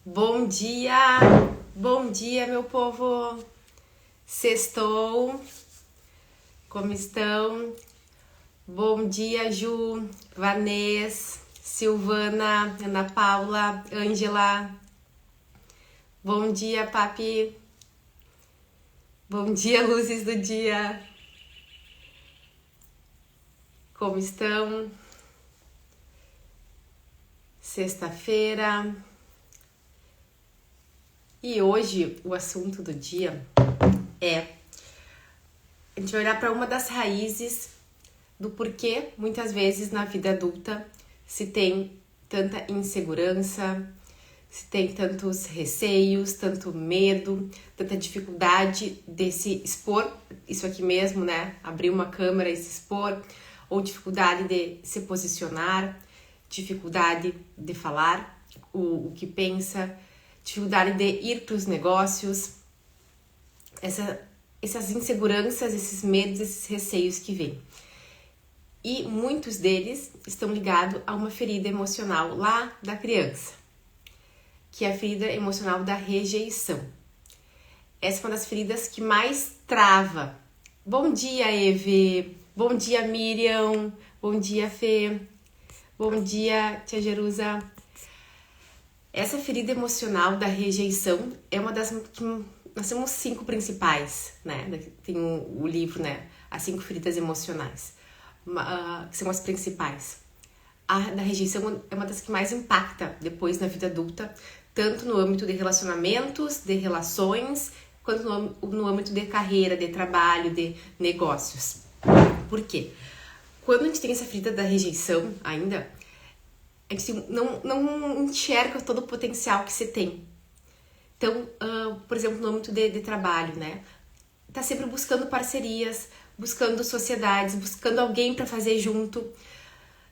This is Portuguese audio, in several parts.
Bom dia! Bom dia, meu povo! Sextou! Como estão? Bom dia, Ju, Vanessa, Silvana, Ana Paula, Ângela. Bom dia, Papi! Bom dia, luzes do dia! Como estão? Sexta-feira. E hoje o assunto do dia é a gente vai olhar para uma das raízes do porquê muitas vezes na vida adulta se tem tanta insegurança, se tem tantos receios, tanto medo, tanta dificuldade de se expor, isso aqui mesmo, né? Abrir uma câmera e se expor, ou dificuldade de se posicionar, dificuldade de falar o que pensa, dificuldade de ir para os negócios, essas inseguranças, esses medos, esses receios que vêm. E muitos deles estão ligados a uma ferida emocional lá da criança, que é a ferida emocional da rejeição. Essa é uma das feridas que mais trava. Bom dia, Eve! Bom dia, Miriam! Bom dia, Fê! Bom dia, Tia Jerusa! Essa ferida emocional da rejeição é uma das que nós temos 5 principais, né? Tem o livro, né? As 5 feridas emocionais, que são as principais. A da rejeição é uma das que mais impacta depois na vida adulta, tanto no âmbito de relacionamentos, de relações, quanto no âmbito de carreira, de trabalho, de negócios. Por quê? Quando a gente tem essa ferida da rejeição ainda, a gente não enxerga todo o potencial que você tem. Então, por exemplo, no âmbito de trabalho, né? Tá sempre buscando parcerias, buscando sociedades, buscando alguém para fazer junto.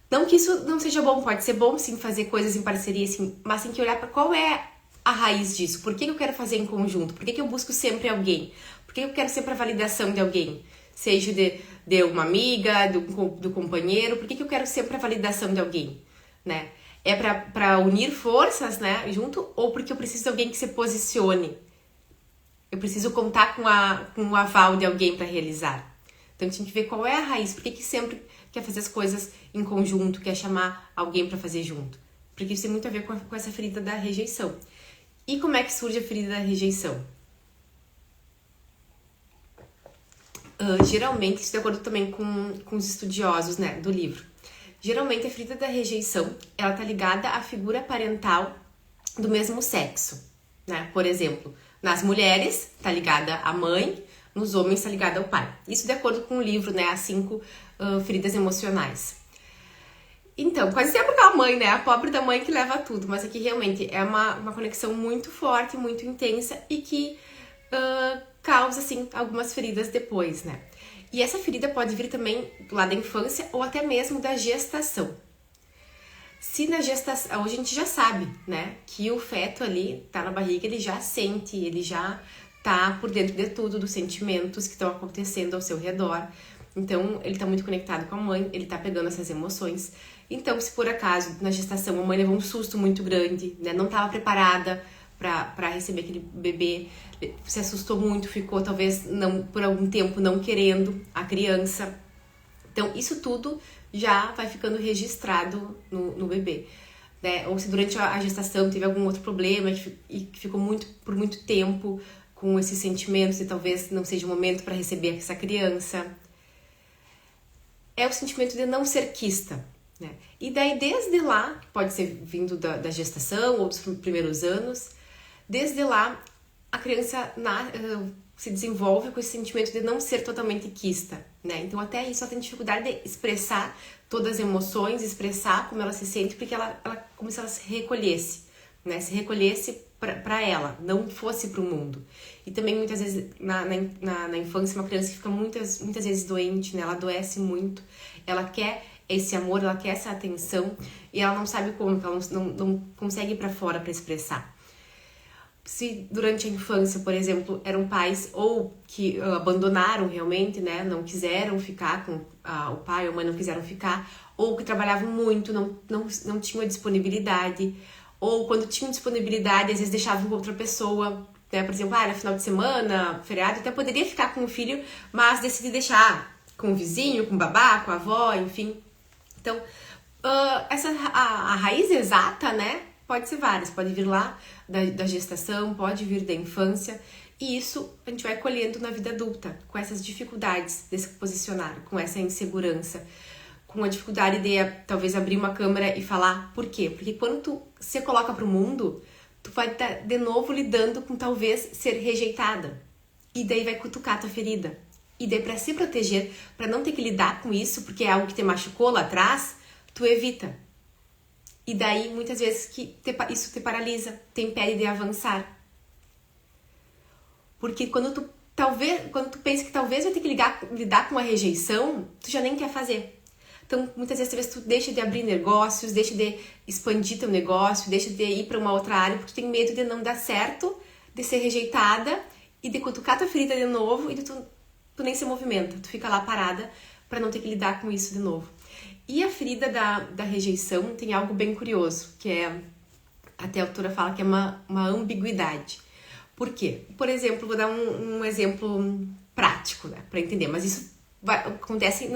Não que isso não seja bom, pode ser bom sim fazer coisas em parceria, sim, mas tem que olhar para qual é a raiz disso. Por que eu quero fazer em conjunto? Por que eu busco sempre alguém? Por que eu quero sempre a validação de alguém? Seja de uma amiga, do companheiro, por que eu quero sempre a validação de alguém? Né? É para unir forças, né, junto, ou porque eu preciso de alguém que se posicione? Eu preciso contar com o aval de alguém para realizar. Então a gente tem que ver qual é a raiz, por que sempre quer fazer as coisas em conjunto, quer chamar alguém para fazer junto? Porque isso tem muito a ver com essa ferida da rejeição. E como é que surge a ferida da rejeição? Geralmente, isso de acordo também com os estudiosos, né, do livro. Geralmente a ferida da rejeição, ela tá ligada à figura parental do mesmo sexo, né? Por exemplo, nas mulheres tá ligada à mãe, nos homens tá ligada ao pai. Isso de acordo com o livro, né? As 5 feridas emocionais. Então, quase sempre a mãe, né? A pobre da mãe que leva tudo, mas aqui realmente é uma conexão muito forte, muito intensa e que causa, assim, algumas feridas depois, né? E essa ferida pode vir também lá da infância ou até mesmo da gestação. Se na gestação, hoje a gente já sabe, né, que o feto ali tá na barriga, ele já sente, ele já tá por dentro de tudo, dos sentimentos que estão acontecendo ao seu redor. Então, ele tá muito conectado com a mãe, ele tá pegando essas emoções. Então, se por acaso na gestação a mãe levou um susto muito grande, né, não tava preparada para receber aquele bebê, se assustou muito, ficou talvez não, por algum tempo não querendo a criança. Então, isso tudo já vai ficando registrado no bebê, né? Ou se durante a gestação teve algum outro problema e ficou por muito tempo com esses sentimentos e talvez não seja o momento para receber essa criança. É o sentimento de não ser quista, né? E daí, desde lá, pode ser vindo da gestação ou dos primeiros anos, desde lá, a criança se desenvolve com esse sentimento de não ser totalmente quista, né? Então, até isso, ela tem dificuldade de expressar todas as emoções, expressar como ela se sente, porque ela como se ela se recolhesse, né? Se recolhesse para ela, não fosse para o mundo. E também, muitas vezes, na infância, uma criança que fica muitas vezes doente, né? Ela adoece muito, ela quer esse amor, ela quer essa atenção, e ela não sabe como, ela não consegue ir para fora para expressar. Se durante a infância, por exemplo, eram pais ou que abandonaram realmente, né, não quiseram ficar com o pai ou a mãe, não quiseram ficar, ou que trabalhavam muito, não tinham a disponibilidade, ou quando tinham disponibilidade, às vezes deixavam com outra pessoa, né? Por exemplo, no final de semana, feriado, até poderia ficar com o filho, mas decidi deixar com o vizinho, com o babá, com a avó, enfim. Então, a raiz exata, né? Pode ser várias, pode vir lá da gestação, pode vir da infância, e isso a gente vai colhendo na vida adulta, com essas dificuldades de se posicionar, com essa insegurança, com a dificuldade de talvez abrir uma câmera e falar por quê? Porque quando tu se coloca pro mundo, tu vai estar de novo lidando com talvez ser rejeitada, e daí vai cutucar a tua ferida. E daí pra se proteger, pra não ter que lidar com isso, porque é algo que te machucou lá atrás, tu evita. E daí, muitas vezes, isso te paralisa, te impede de avançar. Porque quando tu pensa que talvez vai ter que lidar com a rejeição, tu já nem quer fazer. Então, muitas vezes, talvez tu deixa de abrir negócios, deixa de expandir teu negócio, deixa de ir para uma outra área, porque tu tem medo de não dar certo, de ser rejeitada e de cutucar tua ferida de novo e tu nem se movimenta. Tu fica lá parada para não ter que lidar com isso de novo. E a ferida da rejeição tem algo bem curioso, que é, até a autora fala que é uma ambiguidade. Por quê? Por exemplo, vou dar um exemplo prático, né, para entender, mas isso acontece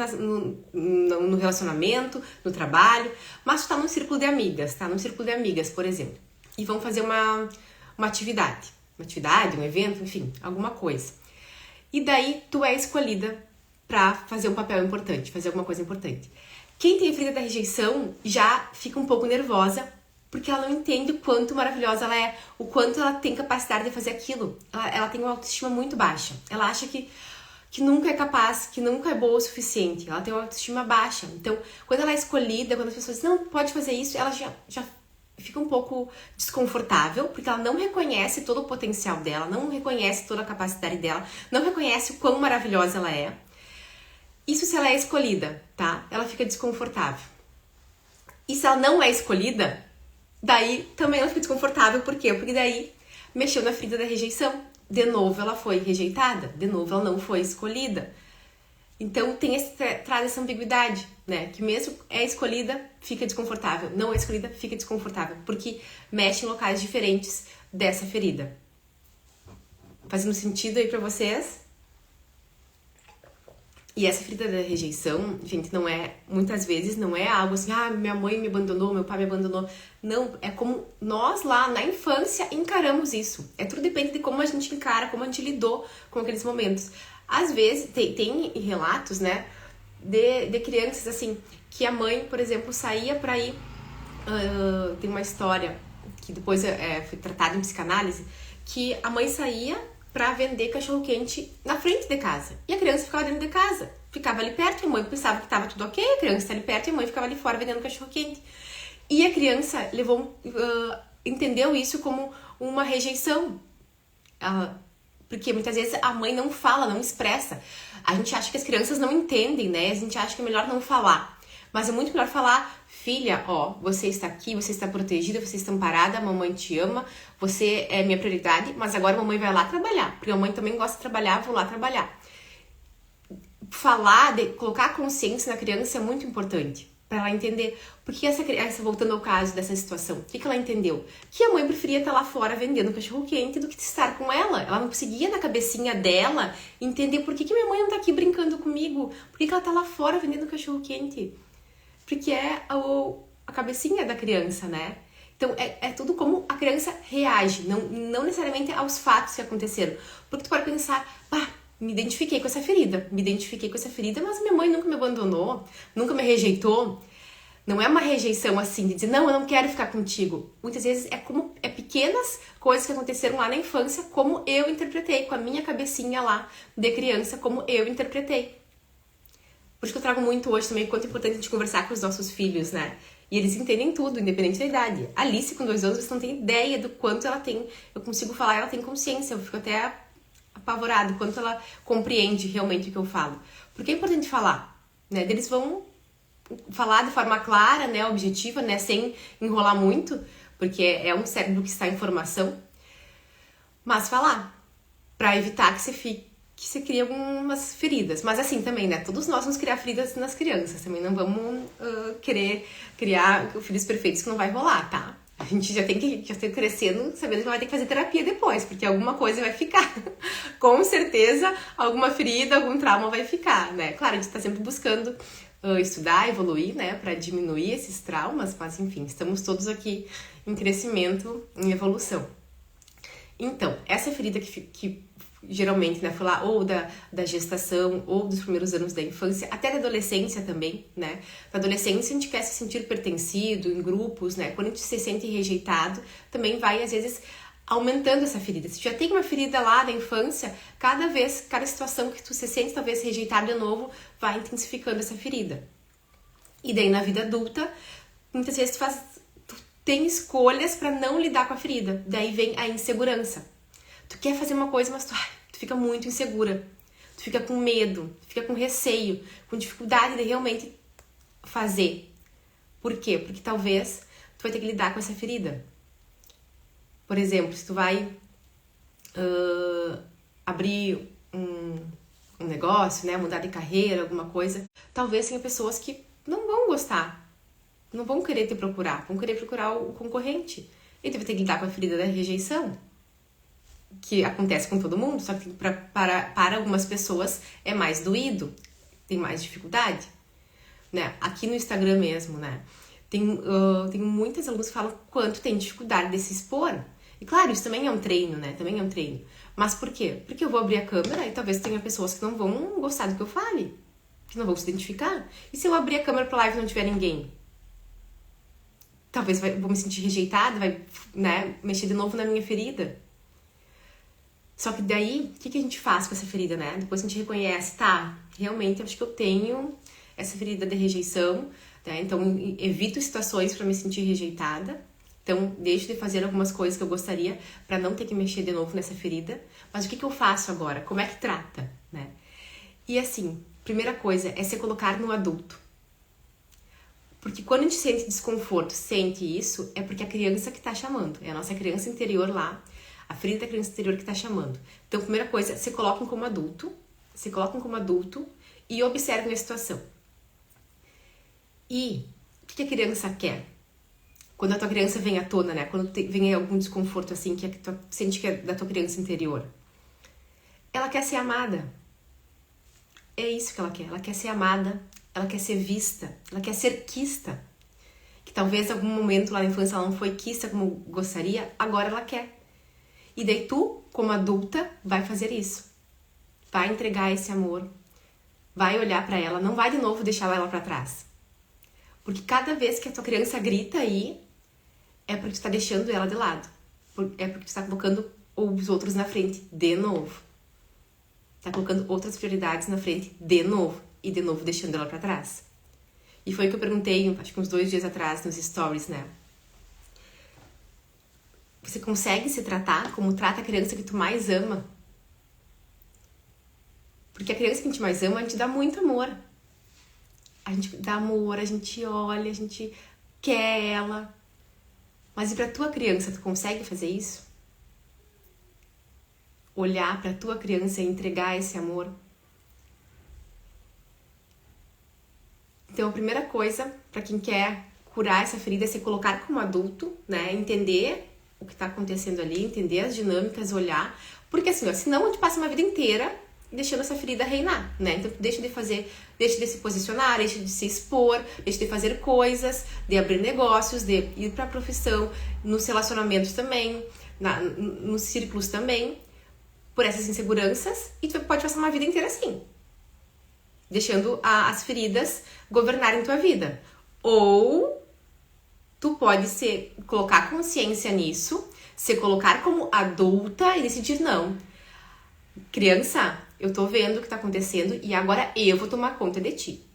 no relacionamento, no trabalho, mas tu tá num círculo de amigas, tá? Num círculo de amigas, por exemplo, e vão fazer uma atividade, um evento, enfim, alguma coisa. E daí tu é escolhida para fazer um papel importante, fazer alguma coisa importante. Quem tem a ferida da rejeição já fica um pouco nervosa, porque ela não entende o quanto maravilhosa ela é, o quanto ela tem capacidade de fazer aquilo. Ela tem uma autoestima muito baixa. Ela acha que nunca é capaz, que nunca é boa o suficiente. Ela tem uma autoestima baixa. Então, quando ela é escolhida, quando as pessoas dizem, não, pode fazer isso, ela já fica um pouco desconfortável, porque ela não reconhece todo o potencial dela, não reconhece toda a capacidade dela, não reconhece o quão maravilhosa ela é. Isso se ela é escolhida, tá? Ela fica desconfortável. E se ela não é escolhida, daí também ela fica desconfortável. Por quê? Porque daí mexeu na ferida da rejeição. De novo ela foi rejeitada. De novo ela não foi escolhida. Então traz essa ambiguidade, né? Que mesmo é escolhida, fica desconfortável. Não é escolhida, fica desconfortável. Porque mexe em locais diferentes dessa ferida. Fazendo sentido aí pra vocês? E essa ferida da rejeição, gente, muitas vezes não é algo assim, minha mãe me abandonou, meu pai me abandonou. Não, é como nós lá na infância encaramos isso. Tudo depende de como a gente encara, como a gente lidou com aqueles momentos. Às vezes, tem relatos, né, de crianças, assim, que a mãe, por exemplo, saía pra ir... tem uma história que depois foi tratada em psicanálise, que a mãe saía pra vender cachorro-quente na frente de casa. E a criança ficava dentro de casa. Ficava ali perto, e a mãe pensava que tava tudo ok, a criança tá ali perto, e a mãe ficava ali fora vendendo cachorro-quente. E a criança entendeu isso como uma rejeição. Porque muitas vezes a mãe não fala, não expressa. A gente acha que as crianças não entendem, né? A gente acha que é melhor não falar. Mas é muito melhor falar, filha, você está aqui, você está protegida, você está amparada, a mamãe te ama, você é minha prioridade, mas agora a mamãe vai lá trabalhar, porque a mamãe também gosta de trabalhar, vou lá trabalhar. Falar, colocar a consciência na criança é muito importante, para ela entender. Porque essa criança, voltando ao caso dessa situação, o que ela entendeu? Que a mãe preferia estar lá fora vendendo cachorro-quente do que estar com ela. Ela não conseguia, na cabecinha dela, entender por que minha mãe não tá aqui brincando comigo, por que ela tá lá fora vendendo cachorro-quente. Porque é a cabecinha da criança, né? Então, é tudo como a criança reage, não necessariamente aos fatos que aconteceram. Porque tu pode pensar, me identifiquei com essa ferida, mas minha mãe nunca me abandonou, nunca me rejeitou. Não é uma rejeição assim, de dizer, não, eu não quero ficar contigo. Muitas vezes é pequenas coisas que aconteceram lá na infância, como eu interpretei, com a minha cabecinha lá de criança, como eu interpretei. Por isso que eu trago muito hoje também o quanto é importante a gente conversar com os nossos filhos, né? E eles entendem tudo, independente da idade. A Alice, com 2 anos, você não tem ideia do quanto ela tem... Eu consigo falar, ela tem consciência. Eu fico até apavorada, quanto ela compreende realmente o que eu falo. Porque é importante falar, né? Eles vão falar de forma clara, né? Objetiva, né? Sem enrolar muito, porque é um cérebro que está em formação. Mas falar, pra evitar que você cria algumas feridas. Mas assim também, né? Todos nós vamos criar feridas nas crianças. Também não vamos querer criar filhos perfeitos, que não vai rolar, tá? A gente já tem que crescendo sabendo que vai ter que fazer terapia depois, porque alguma coisa vai ficar. Com certeza, alguma ferida, algum trauma vai ficar, né? Claro, a gente tá sempre buscando estudar, evoluir, né? Pra diminuir esses traumas, mas enfim, estamos todos aqui em crescimento, em evolução. Então, essa ferida que geralmente, né, foi lá ou da gestação, ou dos primeiros anos da infância, até da adolescência também, né? Na adolescência a gente quer se sentir pertencido em grupos, né? Quando a gente se sente rejeitado, também vai, às vezes, aumentando essa ferida. Se já tem uma ferida lá da infância, cada situação que tu se sente talvez rejeitado de novo, vai intensificando essa ferida. E daí na vida adulta, muitas vezes tu tem escolhas para não lidar com a ferida. Daí vem a insegurança. Tu quer fazer uma coisa, mas tu fica muito insegura. Tu fica com medo, tu fica com receio, com dificuldade de realmente fazer. Por quê? Porque talvez tu vai ter que lidar com essa ferida. Por exemplo, se tu vai abrir um negócio, né, mudar de carreira, alguma coisa, talvez tenha pessoas que não vão gostar, não vão querer te procurar, vão querer procurar o concorrente. E tu vai ter que lidar com a ferida da rejeição, que acontece com todo mundo, só que para algumas pessoas é mais doído, tem mais dificuldade, né? Aqui no Instagram mesmo, né? Tem muitas alunas que falam quanto tem dificuldade de se expor. E claro, isso também é um treino, né? Também é um treino. Mas por quê? Porque eu vou abrir a câmera e talvez tenha pessoas que não vão gostar do que eu fale, que não vão se identificar. E se eu abrir a câmera pra live e não tiver ninguém? Talvez vou me sentir rejeitada, vai, né, mexer de novo na minha ferida. Só que daí, o que a gente faz com essa ferida, né? Depois a gente reconhece, tá, realmente acho que eu tenho essa ferida de rejeição, né? Então evito situações para me sentir rejeitada. Então deixo de fazer algumas coisas que eu gostaria para não ter que mexer de novo nessa ferida. Mas o que eu faço agora? Como é que trata, né? E assim, primeira coisa é se colocar no adulto. Porque quando a gente sente desconforto, sente isso, é porque a criança que tá chamando. É a nossa criança interior lá, a ferida da criança interior que tá chamando. Então, primeira coisa, se coloquem como adulto, e observem a situação. E o que a criança quer? Quando a tua criança vem à tona, né? Quando vem algum desconforto assim, que tu sente que é da tua criança interior. Ela quer ser amada. É isso que ela quer. Ela quer ser amada, ela quer ser vista, ela quer ser quista. Que talvez em algum momento lá na infância ela não foi quista como gostaria, agora ela quer. E daí tu, como adulta, vai fazer isso. Vai entregar esse amor. Vai olhar pra ela, não vai de novo deixar ela pra trás. Porque cada vez que a tua criança grita aí, é porque tu tá deixando ela de lado. É porque tu tá colocando os outros na frente de novo. Tá colocando outras prioridades na frente de novo. E de novo deixando ela pra trás. E foi o que eu perguntei, acho que uns 2 dias atrás, nos stories, né? Você consegue se tratar como trata a criança que tu mais ama? Porque a criança que a gente mais ama, a gente dá muito amor. A gente dá amor, a gente olha, a gente quer ela. Mas e pra tua criança, tu consegue fazer isso? Olhar pra tua criança e entregar esse amor? Então, a primeira coisa, pra quem quer curar essa ferida, é se colocar como adulto, né? Entender o que tá acontecendo ali, entender as dinâmicas, olhar. Porque assim, ó, senão a gente passa uma vida inteira deixando essa ferida reinar, né? Então, deixa de se posicionar, deixa de se expor, deixa de fazer coisas, de abrir negócios, de ir pra profissão, nos relacionamentos também, nos círculos também, por essas inseguranças, e tu pode passar uma vida inteira assim, deixando as feridas governarem tua vida. Ou tu pode colocar consciência nisso, se colocar como adulta e decidir, não, criança, eu tô vendo o que tá acontecendo e agora eu vou tomar conta de ti.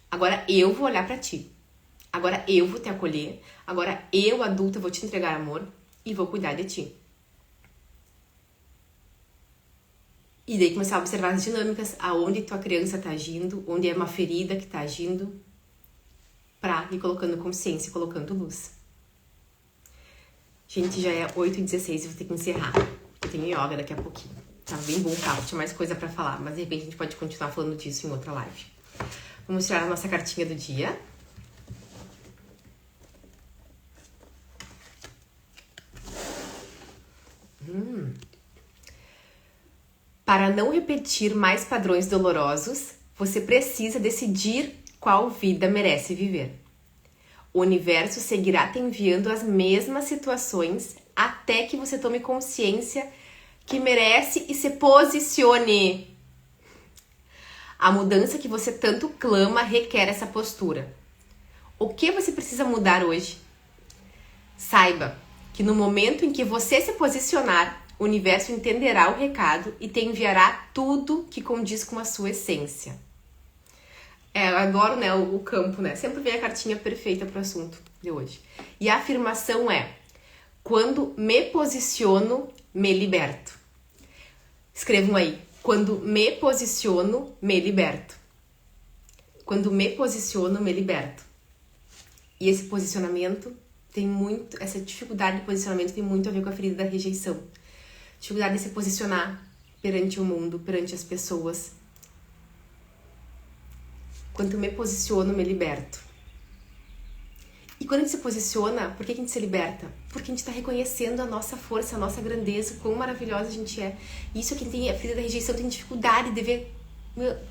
Agora eu vou olhar pra ti. Agora eu vou te acolher. Agora eu, adulta, vou te entregar amor e vou cuidar de ti. E daí começar a observar as dinâmicas, aonde tua criança tá agindo, onde é uma ferida que tá agindo, pra ir colocando consciência, colocando luz. Gente, já é 8h16 e vou ter que encerrar. Eu tenho yoga daqui a pouquinho. Tá bem bom o papo, tinha mais coisa pra falar, mas de repente a gente pode continuar falando disso em outra live. Vamos tirar a nossa cartinha do dia. Para não repetir mais padrões dolorosos, você precisa decidir qual vida merece viver. O universo seguirá te enviando as mesmas situações até que você tome consciência que merece e se posicione. A mudança que você tanto clama requer essa postura. O que você precisa mudar hoje? Saiba que no momento em que você se posicionar, o universo entenderá o recado e te enviará tudo que condiz com a sua essência. Eu adoro, né, o campo, né? Sempre vem a cartinha perfeita para o assunto de hoje. E a afirmação é: quando me posiciono, me liberto. Escrevam aí: quando me posiciono, me liberto. Quando me posiciono, me liberto. E esse posicionamento tem muito, essa dificuldade de posicionamento tem muito a ver com a ferida da rejeição. Dificuldade de se posicionar perante o mundo, perante as pessoas. Quando eu me posiciono, me liberto. E quando a gente se posiciona, por que a gente se liberta? Porque a gente está reconhecendo a nossa força, a nossa grandeza, quão maravilhosa a gente é. E isso é quem tem a ferida da rejeição tem dificuldade de ver.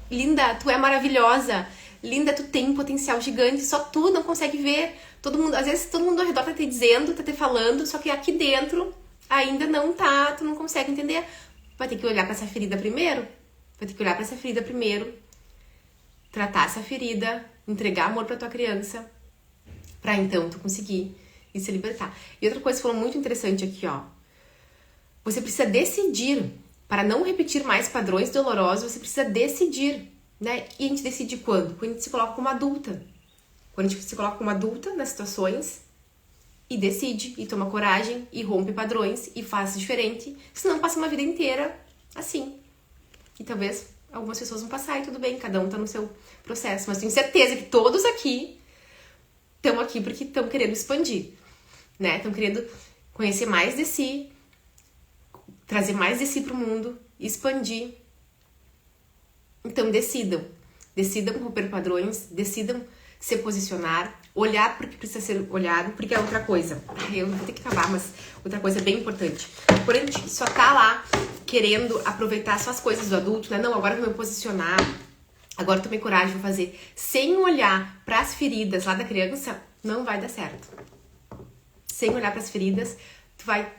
Linda, tu é maravilhosa. Linda, tu tem um potencial gigante. Só tu não consegue ver. Todo mundo, às vezes todo mundo ao redor tá te dizendo, tá te falando, só que aqui dentro ainda não tá, tu não consegue entender. Vai ter que olhar para essa ferida primeiro. Vai ter que olhar para essa ferida primeiro. Tratar essa ferida, entregar amor para tua criança, para então tu conseguir e se libertar. E outra coisa que falou muito interessante aqui, ó. Você precisa decidir, para não repetir mais padrões dolorosos, você precisa decidir, né? E a gente decide quando? Quando a gente se coloca como adulta. Quando a gente se coloca como adulta nas situações e decide, e toma coragem, e rompe padrões, e faz diferente, senão passa uma vida inteira assim. E talvez algumas pessoas vão passar e tudo bem, cada um tá no seu processo. Mas tenho certeza que todos aqui estão aqui porque estão querendo expandir, né? Estão querendo conhecer mais de si, trazer mais de si pro mundo, expandir. Então decidam. Decidam romper padrões, decidam se posicionar, olhar porque precisa ser olhado, porque é outra coisa. Eu vou ter que acabar, mas outra coisa bem importante. Quando a gente só tá lá querendo aproveitar só as coisas do adulto, né? Não, agora eu vou me posicionar, agora eu tomei coragem, vou fazer. Sem olhar para as feridas lá da criança, não vai dar certo. Sem olhar para as feridas, tu vai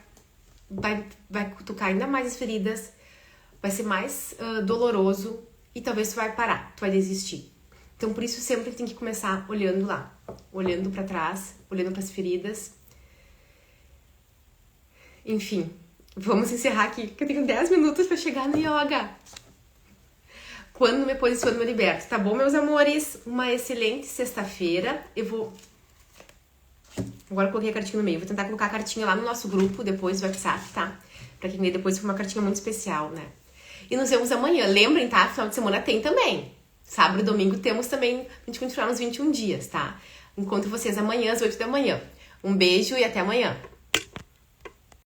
cutucar ainda mais as feridas, vai ser mais doloroso e talvez tu vai parar, tu vai desistir. Então, por isso, sempre tem que começar olhando lá, olhando para trás, olhando para as feridas. Enfim, vamos encerrar aqui, que eu tenho 10 minutos para chegar no yoga. Quando me posiciono, me liberto. Tá bom, meus amores? Uma excelente sexta-feira. Eu vou... Agora eu coloquei a cartinha no meio. Vou tentar colocar a cartinha lá no nosso grupo, depois do WhatsApp, tá? Pra quem ver depois, foi uma cartinha muito especial, né? E nos vemos amanhã. Lembrem, tá? Final de semana tem também. Sábado e domingo temos também, a gente continuar nos 21 dias, tá? Encontro vocês amanhã às 8 da manhã. Um beijo e até amanhã.